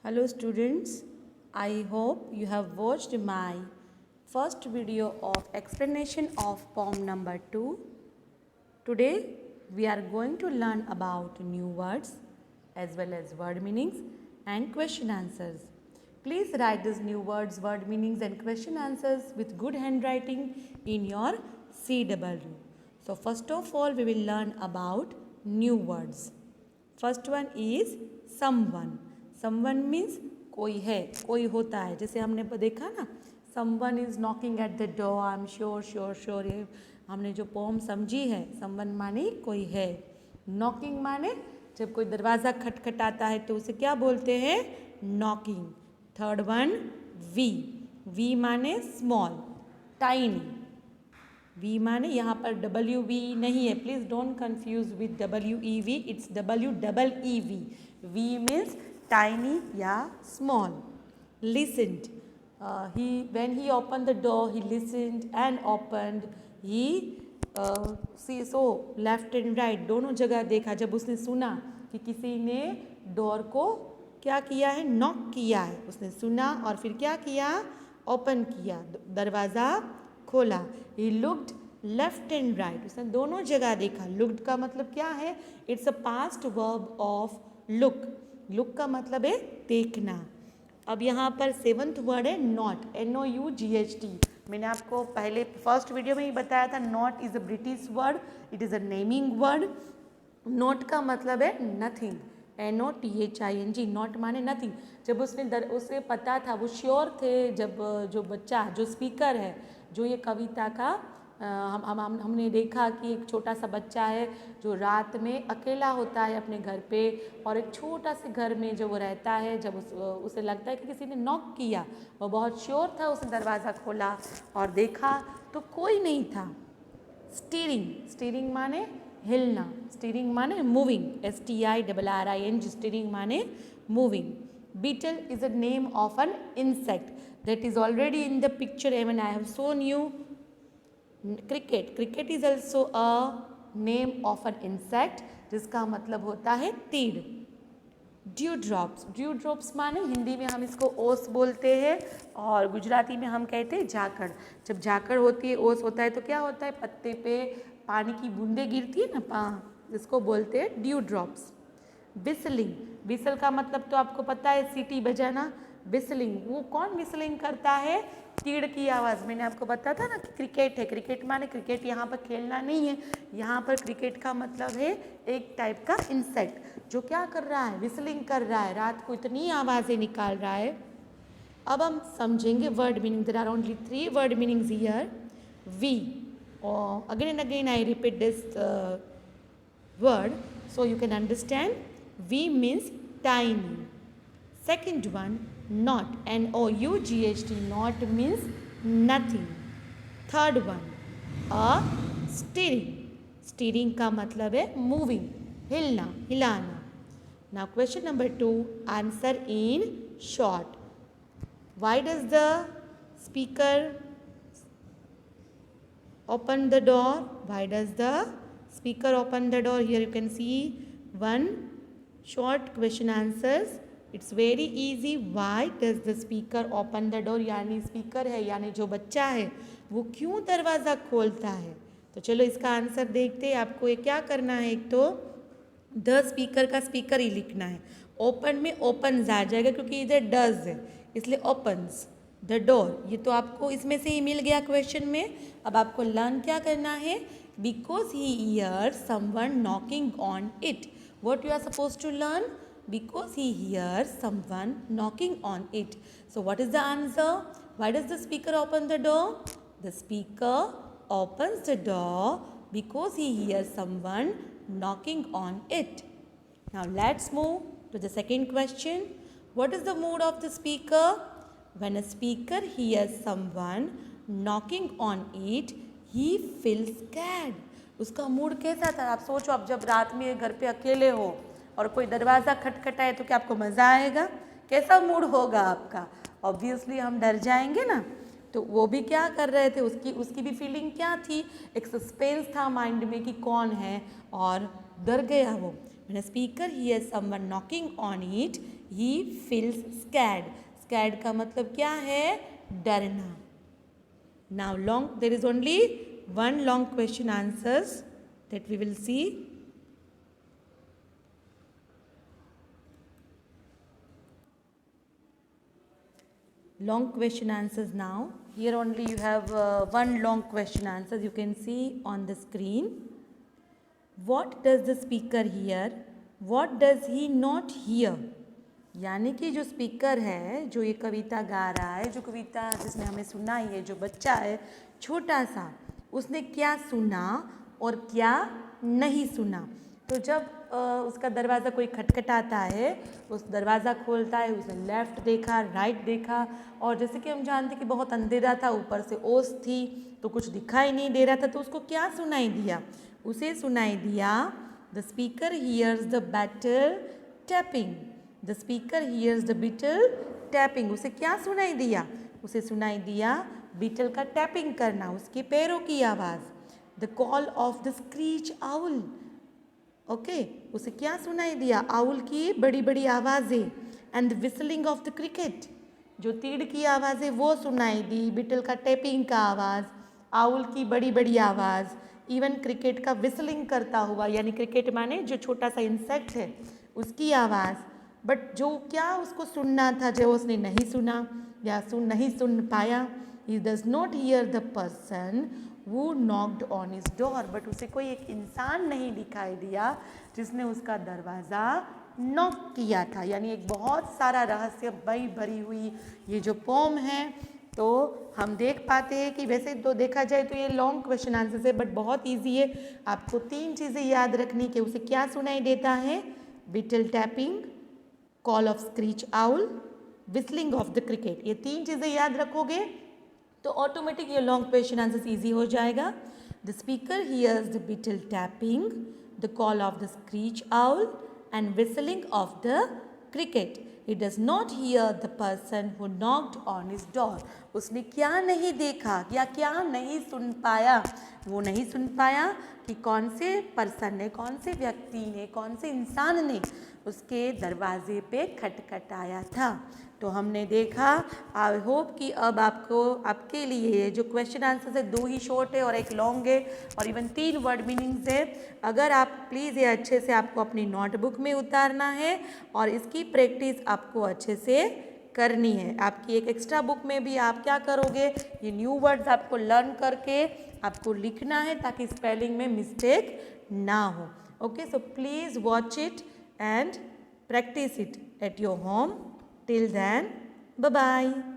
Hello students, I hope you have watched my first video of explanation of poem number 2. Today we are going to learn about new words as well as word meanings and question answers. Please write these new words, word meanings and question answers with good handwriting in your CW. So first of all we will learn about new words. First one is someone. Someone means कोई है, कोई होता है. जैसे हमने देखा ना, someone is knocking at the door. I am sure sure sure, ये हमने जो पोम समझी है. समवन माने कोई है. नॉकिंग माने जब कोई दरवाज़ा खटखटाता है तो उसे क्या बोलते हैं? Knocking. Third one wee. Wee माने स्मॉल, टाइनी. वी माने यहाँ पर डब्ल्यू वी नहीं है, please don't confuse with W E we. It's W double E wee. Wee means tiny या small. Listened. When he opened the door, he listened and opened. He so left and right दोनों जगह देखा. जब उसने सुना कि किसी ने डोर को क्या किया है? नॉक किया है. उसने सुना और फिर क्या किया? ओपन किया, दरवाज़ा खोला. He looked left and right. उसने दोनों जगह देखा. Looked का मतलब क्या है? It's a past verb of look. Look का मतलब है देखना. अब यहाँ पर सेवंथ वर्ड है नॉट. NOUGHT. मैंने आपको पहले फर्स्ट वीडियो में ही बताया था. Not is a British word. It is a naming word. Not का मतलब है नथिंग. NOTHING. नॉट माने नथिंग. जब उसे पता था, वो श्योर थे, जब जो बच्चा जो स्पीकर है, जो ये कविता का हमने देखा कि एक छोटा सा बच्चा है जो रात में अकेला होता है अपने घर पे, और एक छोटा से घर में जो वो रहता है. जब उसे लगता है कि किसी ने नॉक किया, वो बहुत श्योर था. उसने दरवाज़ा खोला और देखा तो कोई नहीं था. स्टीरिंग. स्टीरिंग माने हिलना. स्टीरिंग माने मूविंग. STIRRING. स्टीरिंग माने moving. Beetle is a name of an insect that is already in the picture even I have shown you. Cricket. Cricket is also a name of an insect जिसका मतलब होता है तीड़. Dew drops. Dew drops माने हिंदी में हम इसको ओस बोलते हैं और गुजराती में हम कहते हैं झाकड़. जब झाकड़ होती है, ओस होता है, तो क्या होता है? पत्ते पे पानी की बूंदें गिरती है ना, जिसको बोलते हैं ड्यू ड्रॉप्स. विसलिंग. विसल का मतलब तो आपको पता है, सीटी बजाना. विसलिंग, वो कौन विसलिंग करता है? तीड़ की आवाज़. मैंने आपको बताया था ना कि क्रिकेट है. क्रिकेट माने क्रिकेट यहाँ पर खेलना नहीं है. यहाँ पर क्रिकेट का मतलब है एक टाइप का इंसेक्ट जो क्या कर रहा है? विसलिंग कर रहा है. रात को इतनी आवाज़ें निकाल रहा है. अब हम समझेंगे word meaning. There are only 3 word meanings here. Wee. Again and again I repeat this word so you can understand. V means tiny. Second one, not. NOUGHT. Not means nothing. Third one, a steering. Steering का मतलब है moving, हिलना, हिलाना. Now question number 2, answer in short. Why does the speaker open the door? Why does the speaker open the door? Here you can see one short question answers. It's very easy. Why does the speaker open the door? यानी speaker है, यानी जो बच्चा है, वो क्यों दरवाज़ा खोलता है? तो चलो इसका आंसर देखते हैं. आपको ये क्या करना है? एक तो द स्पीकर का स्पीकर ही लिखना है. ओपन में ओपन्स आ जाएगा क्योंकि इधर डज है, इसलिए ओपन्स द डोर. ये तो आपको इसमें से ही मिल गया क्वेश्चन में. अब आपको लर्न क्या करना है? Because he hears someone knocking on it. What you are suppose to learn? Because he hears someone knocking on it. So what is the answer? Why does the speaker open the door? The speaker opens the door because he hears someone knocking on it. Now let's move to the second question. What is the mood of the speaker? When a speaker hears someone knocking on it, he feels scared. उसका mood कैसा था? आप सोचो, आप जब रात में घर पे अकेले हो और कोई दरवाज़ा खटखटाए तो क्या आपको मज़ा आएगा? कैसा मूड होगा आपका? ऑब्वियसली हम डर जाएंगे ना. तो वो भी क्या कर रहे थे? उसकी भी फीलिंग क्या थी? एक सस्पेंस था माइंड में कि कौन है, और डर गया वो. When a speaker hears someone knocking on it, he feels scared. Scared का मतलब क्या है? डरना. Now there is only one long question answers that we will see. Long question answers now. Here only you have one long question answers you can see on the screen. What does the speaker hear? What does he not hear? यानी कि जो speaker है, जो ये कविता गा रहा है, जो कविता जिसने हमें सुनाई है, जो बच्चा है छोटा सा, उसने क्या सुना और क्या नहीं सुना. तो जब उसका दरवाज़ा कोई खटखटाता है, उस दरवाज़ा खोलता है, उसने लेफ़्ट देखा, राइट देखा, और जैसे कि हम जानते कि बहुत अंधेरा था, ऊपर से ओस थी, तो कुछ दिखाई नहीं दे रहा था, तो उसको क्या सुनाई दिया? उसे सुनाई दिया the speaker hears the battle tapping. The speaker hears the beetle tapping. उसे क्या सुनाई दिया? उसे सुनाई दिया बीटल का टैपिंग करना, उसके पैरों की आवाज़. The call of the screech owl. Okay, उसे क्या सुनाई दिया? आउल की बड़ी बड़ी आवाज़ें. And the whistling of the cricket. जो तीड़ की आवाज़ें वो सुनाई दी, बीटल का टैपिंग का आवाज़, आउल की बड़ी बड़ी आवाज़, इवन क्रिकेट का विसलिंग करता हुआ, यानी क्रिकेट माने जो छोटा सा इंसेक्ट है उसकी आवाज़. बट जो क्या उसको सुनना था, जो उसने नहीं सुना या नहीं सुन पाया. He does not hear the person who knocked on his door. But उसे कोई एक इंसान नहीं दिखाई दिया जिसने उसका दरवाज़ा नॉक किया था. यानी एक बहुत सारा रहस्य भरी हुई ये जो पोम है, तो हम देख पाते हैं कि वैसे तो देखा जाए तो ये लॉन्ग क्वेश्चन आंसर है, बट बहुत ईजी है. आपको 3 चीज़ें याद रखनी कि उसे क्या सुनाई देता है? Beetle tapping, call of screech owl, whistling of the cricket. ये 3 चीज़ें याद रखोगे तो ऑटोमेटिक ये लॉन्ग क्वेश्चन आंसर ईजी हो जाएगा. The speaker hears the beetle tapping, the call of the screech owl and whistling of the cricket. He does not hear the person who knocked on his door. उसने क्या नहीं देखा या क्या नहीं सुन पाया? वो नहीं सुन पाया कि कौन से पर्सन ने, कौन से व्यक्ति ने, कौन से इंसान ने उसके दरवाजे पे खटखटाया था. तो हमने देखा. आई होप कि अब आपके लिए जो क्वेश्चन आंसर है 2 ही शॉर्ट है और एक लॉन्ग है और इवन 3 वर्ड मीनिंग्स है. अगर आप प्लीज़ ये अच्छे से आपको अपनी नोटबुक में उतारना है और इसकी प्रैक्टिस आपको अच्छे से करनी है. आपकी एक एक्स्ट्रा बुक में भी आप क्या करोगे, ये न्यू वर्ड्स आपको लर्न करके आपको लिखना है ताकि स्पेलिंग में मिस्टेक ना हो. Okay, so please watch it and practice it at your home. Till then, bye bye.